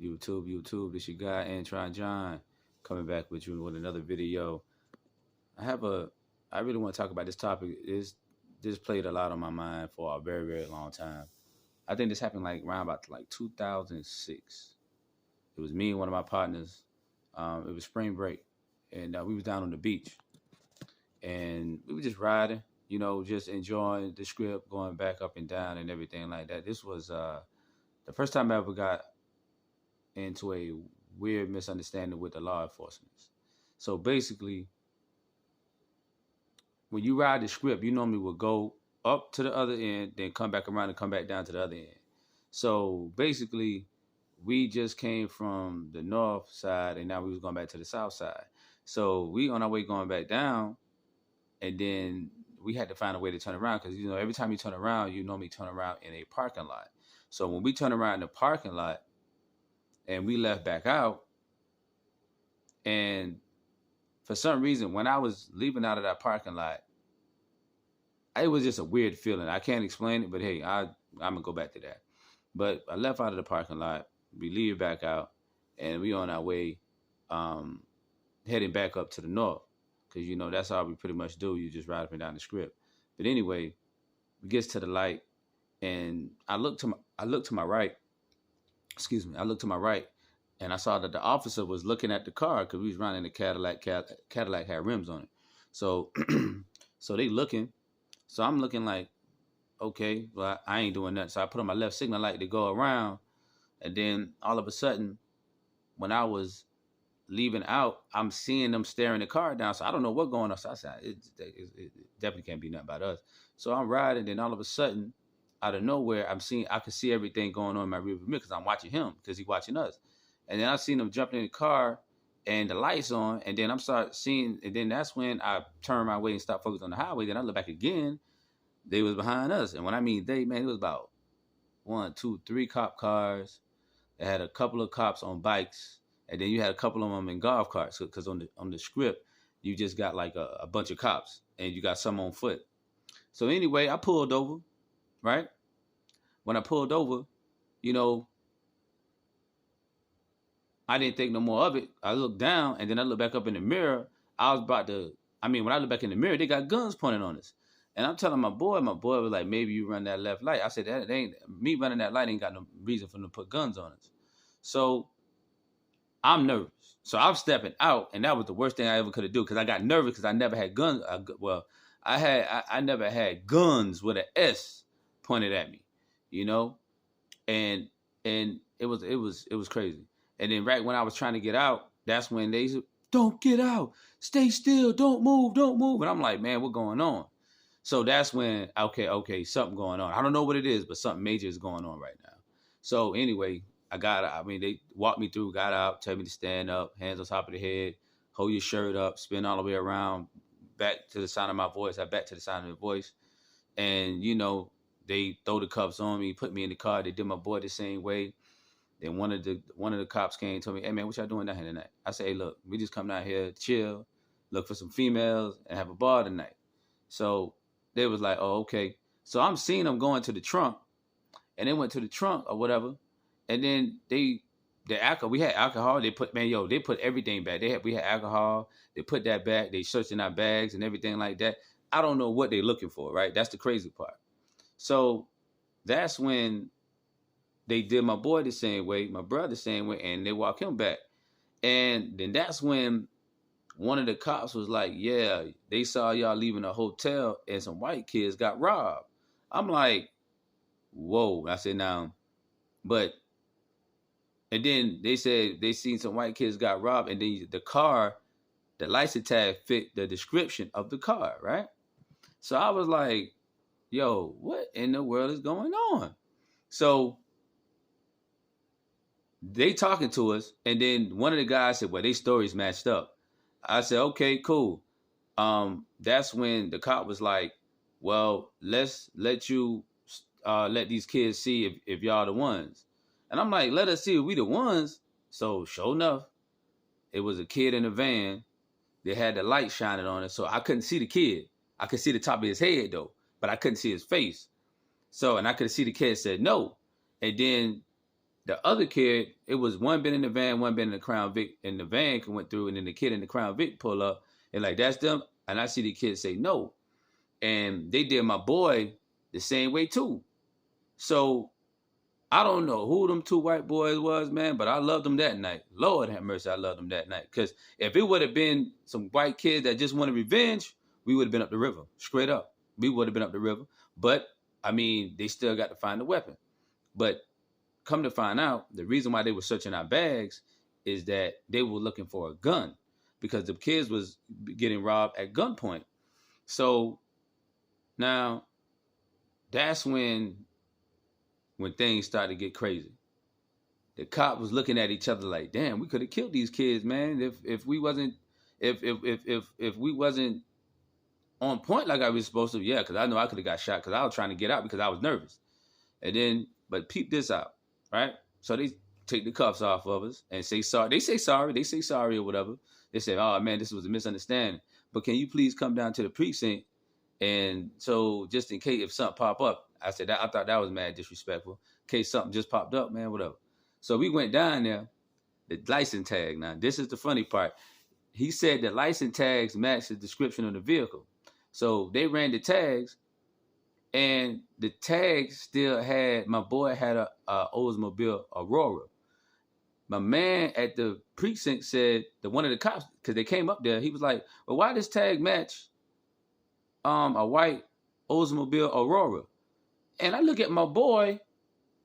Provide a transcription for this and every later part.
YouTube. This your guy Antron John coming back with you with another video. I have a. I really want to talk about this topic. This played a lot on my mind for a very very long time. I think this happened like around about like 2006. It was me and one of my partners. It was spring break, and we was down on the beach, and we were just riding. Just enjoying the script, going back up and down and everything like that. This was the first time I ever got into a weird misunderstanding with the law enforcement. So basically, when you ride the script, you normally will go up to the other end, then come back around and come back down to the other end. So basically, we just came from the north side and now we was going back to the south side. So we on our way going back down, and then we had to find a way to turn around because, every time you turn around, you normally turn around in a parking lot. So when we turn around in the parking lot and we left back out, and for some reason, when I was leaving out of that parking lot, it was just a weird feeling. I can't explain it, but hey, I'm going to go back to that. But I left out of the parking lot, we leave back out, and we on our way heading back up to the north because, that's all we pretty much do. You just ride up and down the script. But anyway, we get to the light, and I look to my right. Excuse me. I looked to my right, and I saw that the officer was looking at the car because we was running the Cadillac. Cadillac had rims on it. So, so they looking. So I'm looking like, okay, well, I ain't doing nothing. So I put on my left signal light to go around. And then all of a sudden, when I was leaving out, I'm seeing them staring the car down. So I don't know what's going on. So I said, it definitely can't be nothing about us. So I'm riding. Then all of a sudden, out of nowhere, I can see everything going on in my rearview mirror because I'm watching him because he's watching us. And then I seen him jumping in the car and the lights on. And then I'm start seeing, and then that's when I turn my way and stop focusing on the highway. Then I look back again. They was behind us. And when I mean they, man, it was about 1, 2, 3 cop cars. They had a couple of cops on bikes. And then you had a couple of them in golf carts. Because on the script, you just got like a bunch of cops. And you got some on foot. So anyway, I pulled over. Right? When I pulled over, I didn't think no more of it. I looked down and then I looked back up in the mirror. When I looked back in the mirror, they got guns pointed on us. And I'm telling my boy was like, maybe you run that left light. I said, that ain't me running that light ain't got no reason for them to put guns on us. So I'm nervous. So I'm stepping out, and that was the worst thing I ever could have do because I got nervous because I never had guns. I never had guns with an S pointed at me, and it was crazy. And then right when I was trying to get out, that's when they said, "Don't get out, stay still, don't move." And I'm like, man, what's going on? So that's when, okay, something going on. I don't know what it is, but something major is going on right now. So anyway, they walked me through, got out, told me to stand up, hands on top of the head, hold your shirt up, spin all the way around, back to the sound of my voice. I back to the sound of the voice. And, they throw the cuffs on me, put me in the car. They did my boy the same way. Then one of the cops came and told me, "Hey man, what y'all doing down here tonight?" I say, "Hey, look, we just come down here to chill, look for some females, and have a bar tonight." So they was like, "Oh, okay." So I'm seeing them going to the trunk, and they went to the trunk or whatever, and then we had alcohol. They put everything back. We had alcohol. They put that back. They searching our bags and everything like that. I don't know what they're looking for, right? That's the crazy part. So that's when they did my boy the same way, my brother the same way, and they walk him back. And then that's when one of the cops was like, "Yeah, they saw y'all leaving a hotel and some white kids got robbed." I'm like, whoa. I said, now, and then they said they seen some white kids got robbed, and then the car, the license tag fit the description of the car, right? So I was like, yo, what in the world is going on? So they talking to us, and then one of the guys said, well, their stories matched up. I said, okay, cool. That's when the cop was like, well, let's let these kids see if y'all the ones. And I'm like, let us see if we the ones. So sure enough, it was a kid in a van. They had the light shining on it, so I couldn't see the kid. I could see the top of his head though, but I couldn't see his face. So, and I could see the kid said no. And then The other kid, it was one been in the van, one been in the Crown Vic, and the van went through, and then the kid in the Crown Vic pull up, and like that's them. And I see the kid say no, and they did my boy the same way too. So I don't know who them two white boys was, man, but I loved them that night. Lord have mercy, I loved them that night. Because if it would have been some white kids that just wanted revenge, we would have been up the river, straight up. We would have been up the river. But, I mean, they still got to find the weapon. But come to find out, the reason why they were searching our bags is that they were looking for a gun because the kids was getting robbed at gunpoint. So now that's when things started to get crazy. The cop was looking at each other like, damn, we could have killed these kids, man, if we wasn't if we wasn't on point like I was supposed to. Yeah, because I know I could have got shot because I was trying to get out because I was nervous. And then, but peep this out, right? So they take the cuffs off of us and say sorry. They say sorry or whatever. They say, oh man, this was a misunderstanding. But can you please come down to the precinct? And so just in case if something pop up, I said I thought that was mad disrespectful. In case something just popped up, man, whatever. So we went down there, the license tag. Now, this is the funny part. He said the license tags matched the description of the vehicle. So they ran the tags, and the tags still had, my boy had a Oldsmobile Aurora. My man at the precinct said that one of the cops, because they came up there, he was like, well, why does tag match a white Oldsmobile Aurora? And I look at my boy,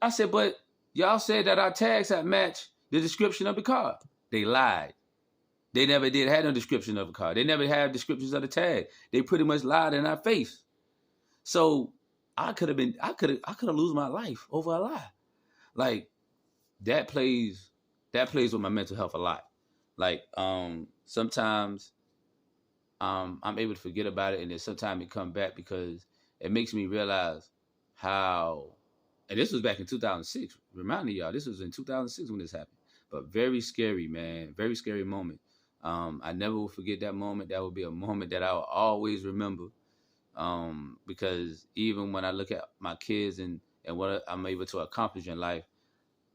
I said, but y'all said that our tags had matched the description of the car. They lied. They never did have no description of the car. They never had descriptions of the tag. They pretty much lied in our face. So I could have lose my life over a lie. Like that plays with my mental health a lot. Like sometimes I'm able to forget about it, and then sometimes it come back because it makes me realize how, and this was back in 2006. Reminding y'all, this was in 2006 when this happened. But very scary, man. Very scary moment. I never will forget that moment. That will be a moment that I will always remember. Because even when I look at my kids and what I'm able to accomplish in life,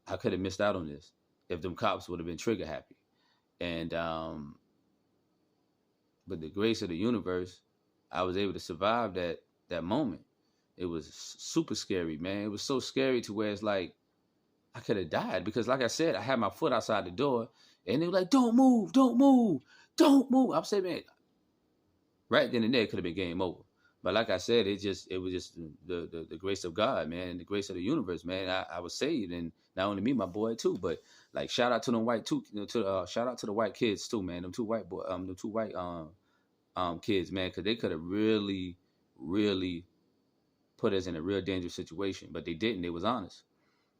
I could have missed out on this if them cops would have been trigger happy. And but the grace of the universe, I was able to survive that moment. It was super scary, man. It was so scary to where it's like I could have died because, like I said, I had my foot outside the door, and they were like, "Don't move, don't move, don't move." I'm saying, man, right then and there, it could have been game over. But like I said, it was just the grace of God, man, the grace of the universe, man. I was saved, and not only me, my boy too, but like shout out to them white too, shout out to the white kids too, man. Them two white kids, man, because they could have really, really put us in a real dangerous situation, but they didn't. They was honest.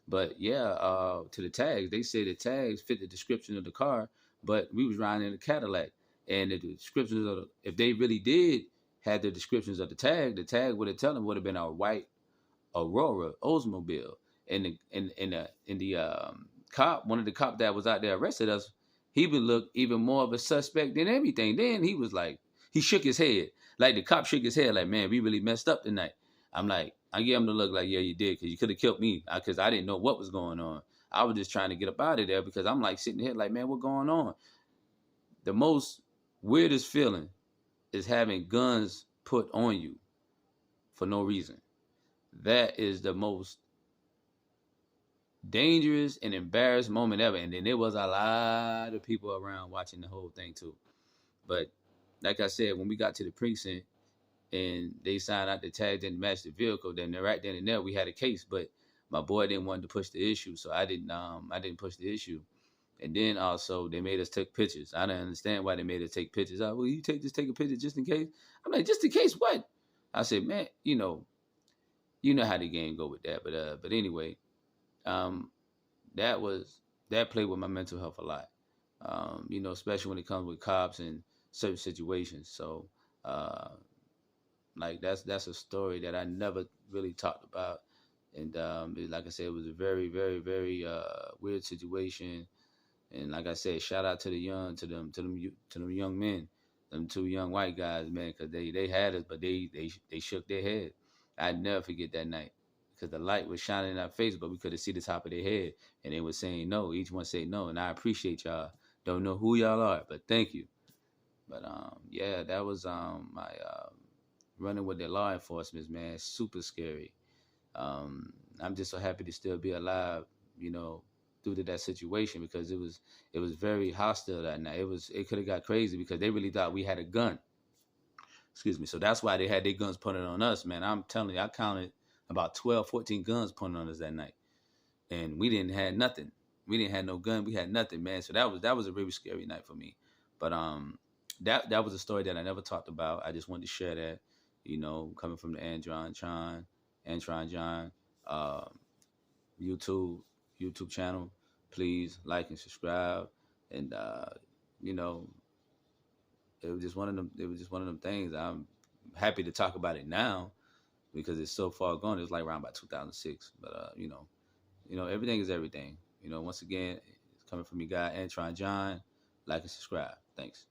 But yeah, to the tags, they said the tags fit the description of the car, but we was riding in a Cadillac, and the descriptions of if they really did had the descriptions of the tag would have told them would have been a white Aurora Oldsmobile, and the cop, one of the cops that was out there arrested us, he would look even more of a suspect than everything. Then he was like, he shook his head, like the cop shook his head, like, man, we really messed up tonight. I'm like, I give him the look like, yeah, you did, because you could have killed me, because I didn't know what was going on. I was just trying to get up out of there because I'm like sitting here like, man, what's going on? The most weirdest feeling is having guns put on you for no reason. That is the most dangerous and embarrassed moment ever. And then there was a lot of people around watching the whole thing too. But like I said, when we got to the precinct, and they signed out the tag didn't match the vehicle, then right then and there we had a case. But my boy didn't want to push the issue, so I didn't push the issue. And then also they made us take pictures. I didn't understand why they made us take pictures. Well, you take a picture just in case. I'm like, just in case what? I said, man, you know how the game go with that. But anyway, that played with my mental health a lot. Especially when it comes with cops and certain situations. So like that's a story that I never really talked about, and like I said, it was a very, very, very weird situation. And like I said, shout out to them young men, them two young white guys, man, because they had us, but they shook their head. I'd never forget that night because the light was shining in our face, but we couldn't see the top of their head, and they were saying no. Each one said no, and I appreciate y'all. Don't know who y'all are, but thank you. But yeah, that was my running with the law enforcement, man. Super scary. I'm just so happy to still be alive, you know, due to that situation, because it was very hostile that night. It could have got crazy because they really thought we had a gun. Excuse me. So that's why they had their guns pointed on us, man. I'm telling you, I counted about 12, 14 guns pointed on us that night, and we didn't have nothing. We didn't have no gun. We had nothing, man. So that was a really scary night for me. But that was a story that I never talked about. I just wanted to share that, you know, coming from the Antron John YouTube channel. Please like and subscribe. And you know, it was just one of them. It was just one of them things. I'm happy to talk about it now because it's so far gone. It was like around about 2006. But you know, everything is everything. You know, once again, it's coming from your guy Antron John. Like and subscribe. Thanks.